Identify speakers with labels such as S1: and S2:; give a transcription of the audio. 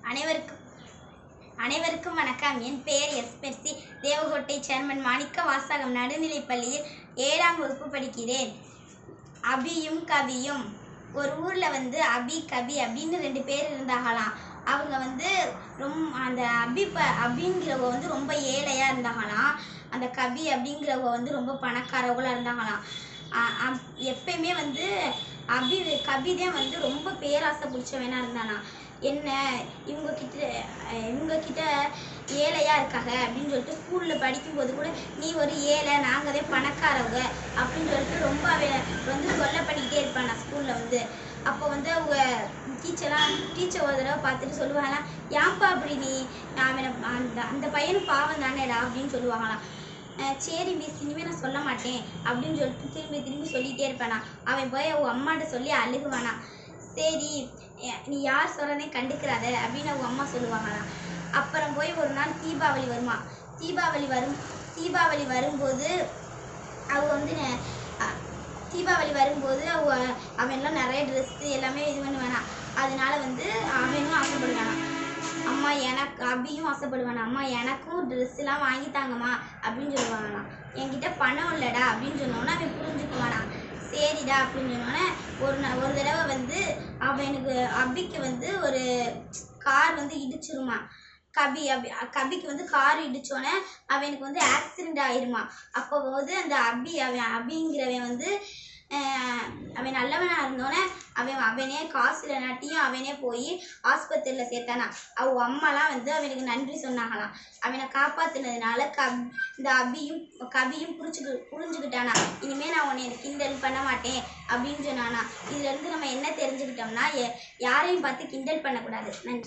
S1: அனைவருக்கும் அனைவருக்கும் வணக்கம். என் பெயர் எஸ். மெர்சி. தேவகோட்டை சேர்மன் மாணிக்க வாசகம் நடுநிலைப்பள்ளியில் 7ஆம் வகுப்பு படிக்கிறேன். அபியும் கவியும். ஒரு ஊரில் அபி கவி அப்படின்னு 2 பேர் இருந்தாங்களாம். அவங்க அந்த அபிங்கிறவங்க ரொம்ப ஏழையாக இருந்தாங்களாம். அந்த கவி அப்படிங்கிறவங்க ரொம்ப பணக்காரவங்களாக இருந்தாங்களாம். எப்பயுமே கவி தான் ரொம்ப பேராசை பிடிச்சவனா இருந்தானா. என்ன இவங்க கிட்ட ஏழையா இருக்காங்க அப்படின்னு சொல்லிட்டு ஸ்கூலில் படிக்கும்போது கூட நீ ஒரு ஏழை, நாங்கள் தான் பணக்காரவங்க அப்படின்னு சொல்லிட்டு ரொம்ப தொல்லை பண்ணிக்கிட்டே இருப்பான் ஸ்கூலில். அப்போ அவங்க டீச்சர் ஒரு தடவை பார்த்துட்டு சொல்லுவாங்களாம், ஏன்பா அப்படி நீ அந்த பையனும் பாவம் தானேடா அப்படின்னு சொல்லுவாங்களாம். சரி மிஸ், இனிமேல் நான் சொல்ல மாட்டேன் அப்படின்னு சொல்லிட்டு திரும்பி சொல்லிகிட்டே இருப்பானா. அவன் போய் அவங்க அம்மாட்ட சொல்லி அழுகுவானா. சரி, நீ யார் சொல்கிறதே கண்டுக்கிறாத அப்படின்னு அவங்க அம்மா சொல்லுவாங்களாம். அப்புறம் போய் ஒரு நாள் தீபாவளி வருமா. தீபாவளி வரும்போது அவன்லாம் நிறைய ட்ரெஸ்ஸு எல்லாமே இது பண்ணுவானா. அதனால அவனும் ஆசைப்படுவானா. அம்மா அபியும் ஆசைப்படுவானா, அம்மா எனக்கும் ட்ரெஸ்ஸெலாம் வாங்கித்தாங்கம்மா அப்படின்னு சொல்லுவாங்களாம். என்கிட்ட பணம் இல்லைடா அப்படின்னு சொன்னோன்னே அவன் புரிஞ்சுக்குவானா. சரிடா அப்படின்னு சொன்னோன்னே ஒரு தடவை அவனுக்கு அபிக்கு ஒரு கார் இடிச்சிருமா. கபிக்கு கார் இடிச்சோன்னே அவனுக்கு ஆக்சிடெண்ட் ஆயிருமா. அப்போ அந்த அபிங்கிறவன் அவன் நல்லவனா இருந்தோன்னே அவனே காசு இல்லைனாட்டியும் அவனே போய் ஆஸ்பத்திரியில் சேர்த்தானா. அவங்க அம்மாலாம் அவனுக்கு நன்றி சொன்னாங்களாம். அவனை காப்பாற்றினதுனால இந்த கவியும் புரிஞ்சுக்கிட்டானா. இனிமேல் நான் உன்னை கிண்டல் பண்ண மாட்டேன் அப்படின்னு சொன்னானா. இதுலேருந்து நம்ம என்ன தெரிஞ்சுக்கிட்டோம்னா, யாரையும் பார்த்து கிண்டல் பண்ணக்கூடாது. நன்றி.